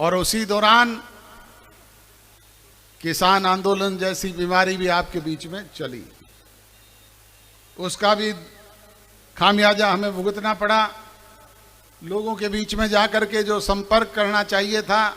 और उसी दौरान किसान आंदोलन जैसी बीमारी भी आपके बीच में चली, उसका भी खामियाजा हमें भुगतना पड़ा। लोगों के बीच में जाकर के जो संपर्क करना चाहिए था,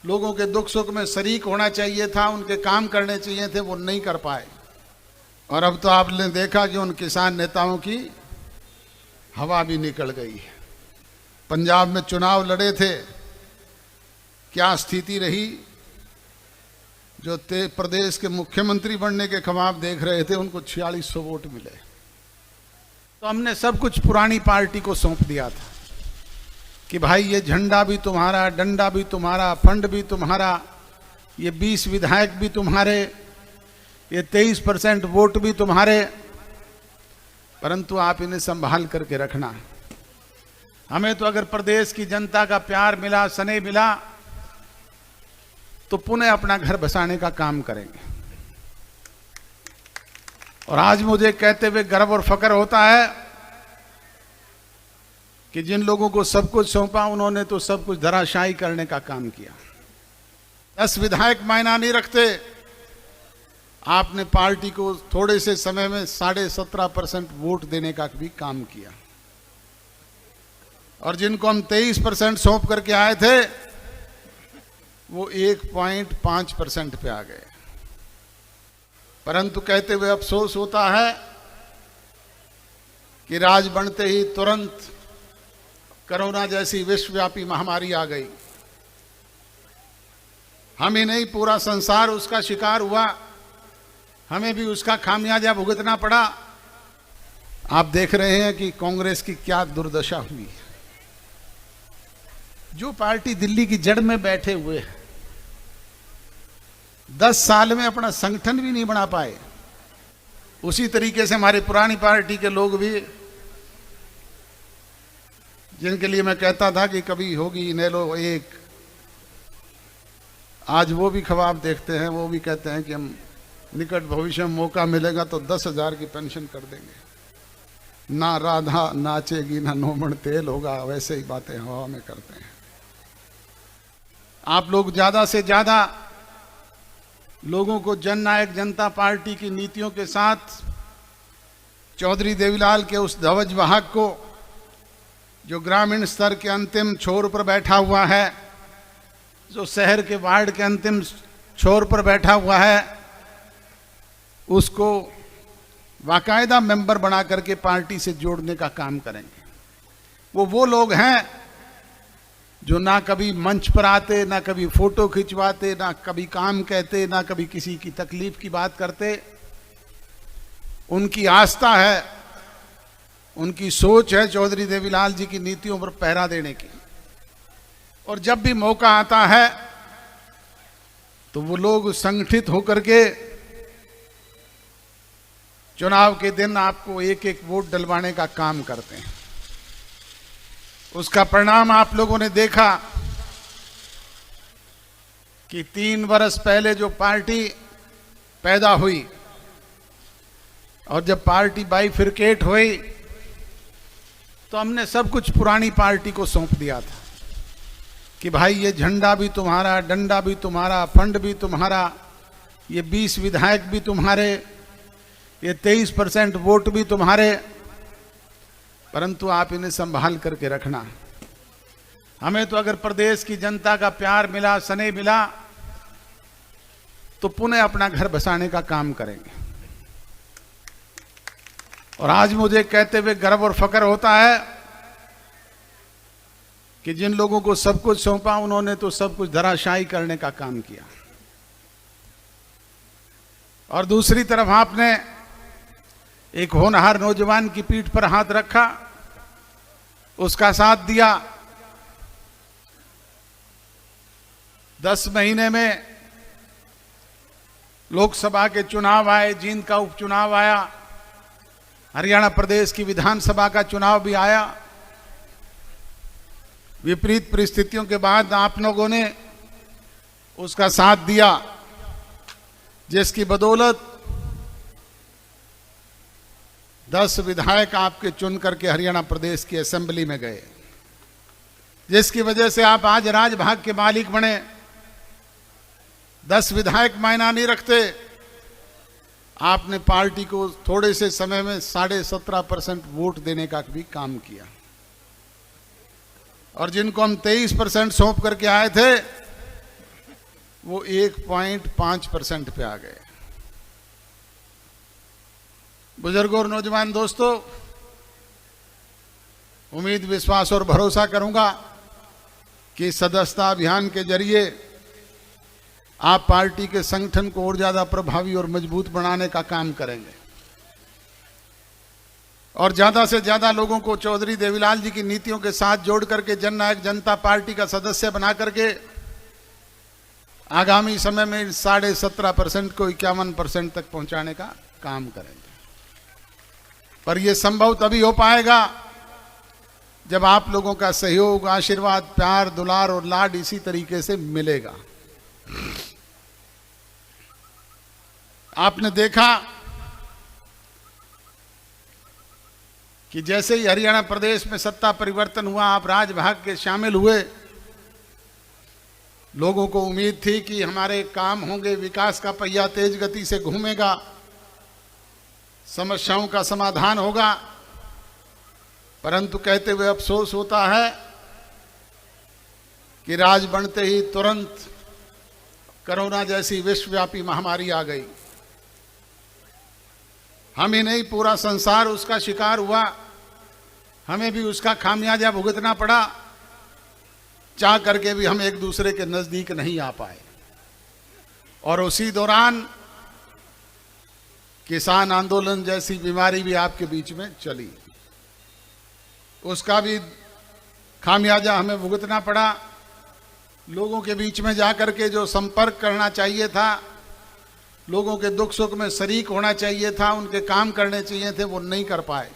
लोगों के दुख सुख में शरीक होना चाहिए था, उनके काम करने चाहिए थे, वो नहीं कर पाए। और अब तो आपने देखा कि उन किसान नेताओं की हवा भी निकल गई है। पंजाब में चुनाव लड़े थे, क्या स्थिति रही। जो प्रदेश के मुख्यमंत्री बनने के ख्वाब देख रहे थे, उनको 4600 वोट मिले। तो हमने सब कुछ पुरानी पार्टी को सौंप दिया था कि भाई ये झंडा भी तुम्हारा, डंडा भी तुम्हारा, फंड भी तुम्हारा, ये 20 विधायक भी तुम्हारे, ये 23% वोट भी तुम्हारे, परंतु आप इन्हें संभाल करके रखना। हमें तो अगर प्रदेश की जनता का प्यार मिला, स्नेह मिला, तो पुनः अपना घर बसाने का काम करेंगे। और आज मुझे कहते हुए गर्व और फक्र होता है कि जिन लोगों को सब कुछ सौंपा, उन्होंने तो सब कुछ धराशायी करने का काम किया। 10 विधायक मायना नहीं रखते। आपने पार्टी को थोड़े से समय में 17.5% वोट देने का भी काम किया। और जिनको हम 23% सौंप करके आए थे, वो 1.5% पे आ गए। परंतु कहते हुए अफसोस होता है कि राज बनते ही तुरंत कोरोना जैसी विश्वव्यापी महामारी आ गई। हम ही नहीं, पूरा संसार उसका शिकार हुआ। हमें भी उसका खामियाजा भुगतना पड़ा। आप देख रहे हैं कि कांग्रेस की क्या दुर्दशा हुई। जो पार्टी दिल्ली की जड़ में बैठे हुए हैं, 10 साल में अपना संगठन भी नहीं बना पाए। उसी तरीके से हमारी पुरानी पार्टी के लोग भी, जिनके लिए मैं कहता था कि कभी होगी इनेलो एक, आज वो भी ख्वाब देखते हैं। वो भी कहते हैं कि हम निकट भविष्य में मौका मिलेगा तो 10,000 की पेंशन कर देंगे। ना राधा नाचेगी, ना नोमन तेल होगा, वैसे ही बातें हवा में करते हैं। आप लोग ज्यादा से ज्यादा लोगों को जननायक जनता पार्टी की नीतियों के साथ चौधरी देवीलाल के उस ध्वज वाहक को, जो ग्रामीण स्तर के अंतिम छोर पर बैठा हुआ है, जो शहर के वार्ड के अंतिम छोर पर बैठा हुआ है, उसको बाकायदा मेंबर बना करके पार्टी से जोड़ने का काम करेंगे। वो लोग हैं जो ना कभी मंच पर आते, ना कभी फोटो खिंचवाते, ना कभी काम कहते, ना कभी किसी की तकलीफ की बात करते। उनकी आस्था है, उनकी सोच है चौधरी देवीलाल जी की नीतियों पर पहरा देने की। और जब भी मौका आता है तो वो लोग संगठित होकर के चुनाव के दिन आपको एक एक वोट डलवाने का काम करते हैं। उसका परिणाम आप लोगों ने देखा कि 3 वर्ष पहले जो पार्टी पैदा हुई और जब पार्टी बाइफिरकेट हुई, तो हमने सब कुछ पुरानी पार्टी को सौंप दिया था कि भाई ये झंडा भी तुम्हारा, डंडा भी तुम्हारा, फंड भी तुम्हारा, ये 20 विधायक भी तुम्हारे, ये 23% वोट भी तुम्हारे, परंतु आप इन्हें संभाल करके रखना। हमें तो अगर प्रदेश की जनता का प्यार मिला, स्नेह मिला, तो पुनः अपना घर बसाने का काम करेंगे। और आज मुझे कहते हुए गर्व और फक्र होता है कि जिन लोगों को सब कुछ सौंपा, उन्होंने तो सब कुछ धराशायी करने का काम किया। और दूसरी तरफ आपने एक होनहार नौजवान की पीठ पर हाथ रखा, उसका साथ दिया। 10 महीने में लोकसभा के चुनाव आए, जींद का उपचुनाव आया, हरियाणा प्रदेश की विधानसभा का चुनाव भी आया। विपरीत परिस्थितियों के बाद आप लोगों ने उसका साथ दिया, जिसकी बदौलत 10 विधायक आपके चुन करके हरियाणा प्रदेश की असेंबली में गए। जिसकी वजह से आप आज राजभाग के मालिक बने। 10 विधायक मायना नहीं रखते। आपने पार्टी को थोड़े से समय में 17.5% वोट देने का भी काम किया, और जिनको हम 23% सौंप करके आए थे वो 1.5% पे आ गए। बुजुर्गों और नौजवान दोस्तों, उम्मीद, विश्वास और भरोसा करूंगा कि सदस्यता अभियान के जरिए आप पार्टी के संगठन को और ज्यादा प्रभावी और मजबूत बनाने का काम करेंगे, और ज्यादा से ज्यादा लोगों को चौधरी देवीलाल जी की नीतियों के साथ जोड़ करके जननायक जनता पार्टी का सदस्य बना करके आगामी समय में 17.5% को 51% तक पहुंचाने का काम करेंगे। पर यह संभव तभी हो पाएगा जब आप लोगों का सहयोग, आशीर्वाद, प्यार, दुलार और लाड इसी तरीके से मिलेगा। आपने देखा कि जैसे ही हरियाणा प्रदेश में सत्ता परिवर्तन हुआ, आप राजभाग के शामिल हुए, लोगों को उम्मीद थी कि हमारे काम होंगे, विकास का पहिया तेज गति से घूमेगा, समस्याओं का समाधान होगा। परंतु कहते हुए अफसोस होता है कि राज बनते ही तुरंत कोरोना जैसी विश्वव्यापी महामारी आ गई। हम ही नहीं, पूरा संसार उसका शिकार हुआ। हमें भी उसका खामियाजा भुगतना पड़ा। चाह करके भी हम एक दूसरे के नजदीक नहीं आ पाए। और उसी दौरान किसान आंदोलन जैसी बीमारी भी आपके बीच में चली। उसका भी खामियाजा हमें भुगतना पड़ा। लोगों के बीच में जाकर के जो संपर्क करना चाहिए था, लोगों के दुख सुख में शरीक होना चाहिए था, उनके काम करने चाहिए थे, वो नहीं कर पाए।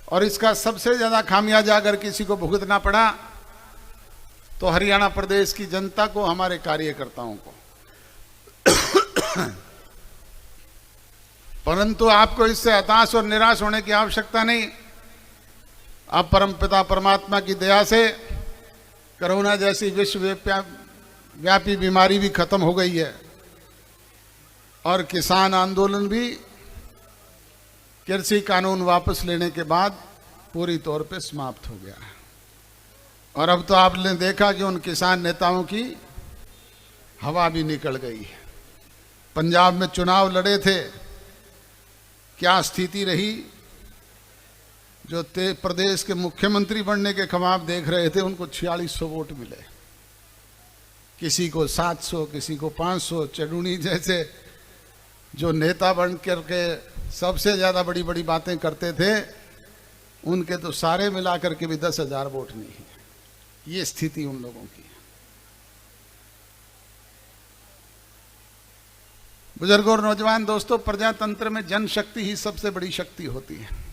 और इसका सबसे ज्यादा खामियाजा अगर किसी को भुगतना पड़ा तो हरियाणा प्रदेश की जनता को, हमारे कार्यकर्ताओं को। परंतु आपको इससे हताश और निराश होने की आवश्यकता नहीं। अब परमपिता परमात्मा की दया से कोरोना जैसी विश्वव्यापी बीमारी भी खत्म हो गई है, और किसान आंदोलन भी कृषि कानून वापस लेने के बाद पूरी तौर पे समाप्त हो गया है। और अब तो आपने देखा कि उन किसान नेताओं की हवा भी निकल गई है। पंजाब में चुनाव लड़े थे, क्या स्थिति रही। जो प्रदेश के मुख्यमंत्री बनने के ख्वाब देख रहे थे, उनको 4600 वोट मिले। किसी को 700, किसी को 500। चडूनी जैसे जो नेता बन करके सबसे ज्यादा बड़ी बड़ी बातें करते थे, उनके तो सारे मिलाकर के भी 10,000 वोट नहीं है। ये स्थिति उन लोगों की है। बुजुर्गों और नौजवान दोस्तों, प्रजातंत्र में जनशक्ति ही सबसे बड़ी शक्ति होती है।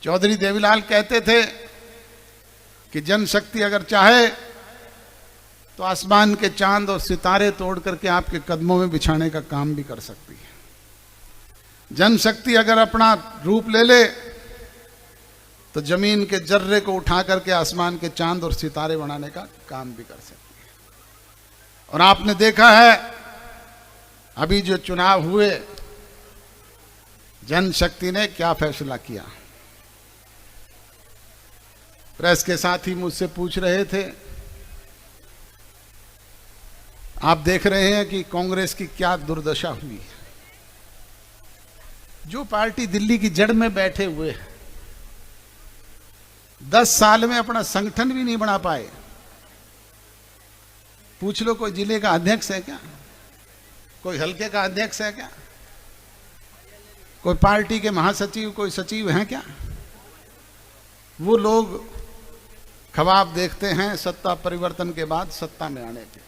चौधरी देवीलाल कहते थे कि जनशक्ति अगर चाहे तो आसमान के चांद और सितारे तोड़ करके आपके कदमों में बिछाने का काम भी कर सकती है। जनशक्ति अगर अपना रूप ले ले तो जमीन के जर्रे को उठा करके आसमान के चांद और सितारे बनाने का काम भी कर सकती है। और आपने देखा है अभी जो चुनाव हुए, जनशक्ति ने क्या फैसला किया। प्रेस के साथी मुझसे पूछ रहे थे, आप देख रहे हैं कि कांग्रेस की क्या दुर्दशा हुई है। जो पार्टी दिल्ली की जड़ में बैठे हुए हैं, 10 साल में अपना संगठन भी नहीं बना पाए। पूछ लो, कोई जिले का अध्यक्ष है क्या? कोई हल्के का अध्यक्ष है क्या? कोई पार्टी के महासचिव, कोई सचिव हैं क्या? वो लोग ख्वाब देखते हैं सत्ता परिवर्तन के बाद सत्ता में आने के।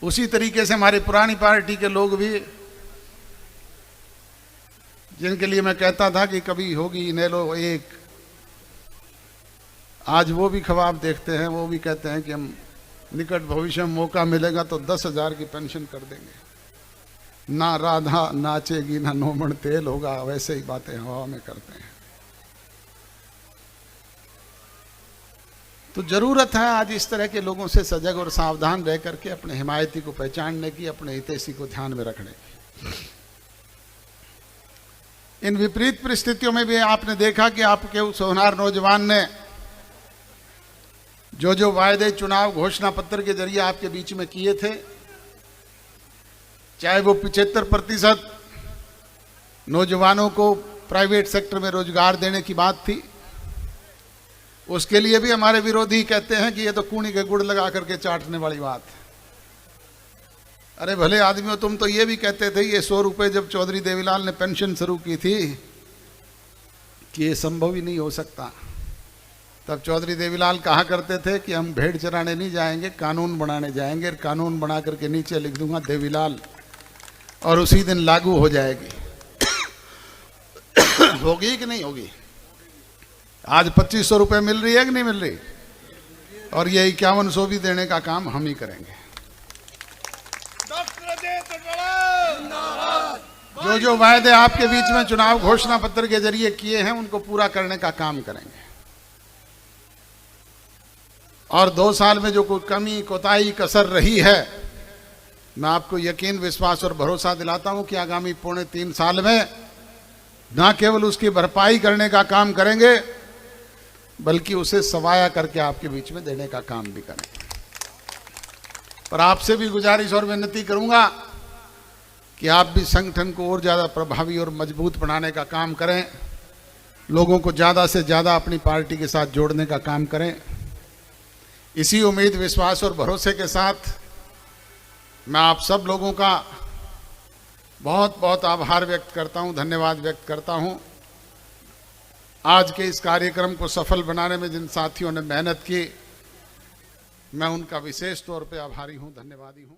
उसी तरीके से हमारी पुरानी पार्टी के लोग भी, जिनके लिए मैं कहता था कि कभी होगी इनेलो एक, आज वो भी ख्वाब देखते हैं। वो भी कहते हैं कि हम निकट भविष्य में मौका मिलेगा तो 10,000 की पेंशन कर देंगे। ना राधा नाचेगी, ना नौमण तेल होगा, वैसे ही बातें हवा में करते हैं। तो जरूरत है आज इस तरह के लोगों से सजग और सावधान रह करके अपने हिमायती को पहचानने की, अपने हितैषी को ध्यान में रखने की। इन विपरीत परिस्थितियों में भी आपने देखा कि आपके उस होनहार नौजवान ने जो जो वायदे चुनाव घोषणा पत्र के जरिए आपके बीच में किए थे, चाहे वो 75% नौजवानों को प्राइवेट सेक्टर में रोजगार देने की बात थी, उसके लिए भी हमारे विरोधी कहते हैं कि ये तो कूड़ी के गुड़ लगा करके चाटने वाली बात है। अरे भले आदमियों, तुम तो ये भी कहते थे ये 100 रुपये जब चौधरी देवीलाल ने पेंशन शुरू की थी कि ये संभव ही नहीं हो सकता। तब चौधरी देवीलाल कहा करते थे कि हम भेड़ चराने नहीं जाएंगे, कानून बनाने जाएंगे, और कानून बना करके नीचे लिख दूंगा देवीलाल, और उसी दिन लागू हो जाएगी। होगी कि नहीं होगी? आज 2500 रुपये मिल रही है कि नहीं मिल रही? और ये 5100 भी देने का काम हम ही करेंगे। जो जो वायदे आपके बीच में चुनाव घोषणा पत्र के जरिए किए हैं उनको पूरा करने का काम करेंगे। और 2 साल में जो कोई कमी कोताही कसर रही है, मैं आपको यकीन विश्वास और भरोसा दिलाता हूं कि आगामी 3.5 साल में न केवल उसकी भरपाई करने का काम करेंगे, बल्कि उसे सवाया करके आपके बीच में देने का काम भी करेंगे। पर आपसे भी गुजारिश और विनती करूंगा कि आप भी संगठन को और ज़्यादा प्रभावी और मजबूत बनाने का काम करें, लोगों को ज़्यादा से ज़्यादा अपनी पार्टी के साथ जोड़ने का काम करें। इसी उम्मीद विश्वास और भरोसे के साथ मैं आप सब लोगों का बहुत बहुत आभार व्यक्त करता हूं, धन्यवाद व्यक्त करता हूं। आज के इस कार्यक्रम को सफल बनाने में जिन साथियों ने मेहनत की, मैं उनका विशेष तौर पे आभारी हूं, धन्यवादी हूं।